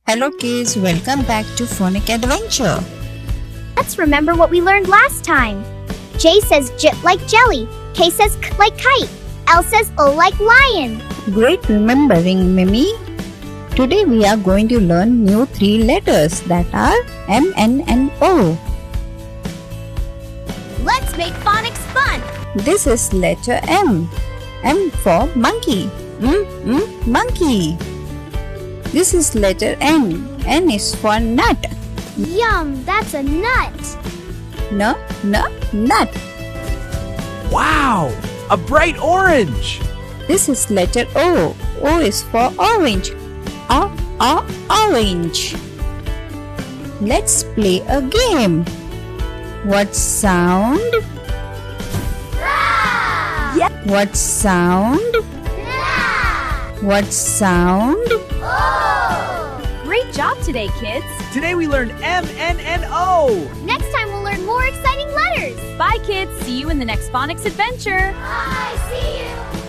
Hello kids, welcome back to Phonic Adventure. Let's remember what we learned last time. J says J like jelly. K says K like kite. L says O like lion. Great remembering, Mimi. Today we are going to learn new 3 letters that are M, N and O. Let's make phonics fun. This is letter M. M for monkey. Monkey. This is letter N. N is for nut. Yum, that's a nut. Nut. Wow! A bright orange! This is letter O. O is for orange. Orange. Let's play a game. What sound? Yeah. What sound? What sound? Great job today, kids! Today we learned M, N, and O! Next time we'll learn more exciting letters. Bye, kids! See you in the next phonics adventure! Bye, see you.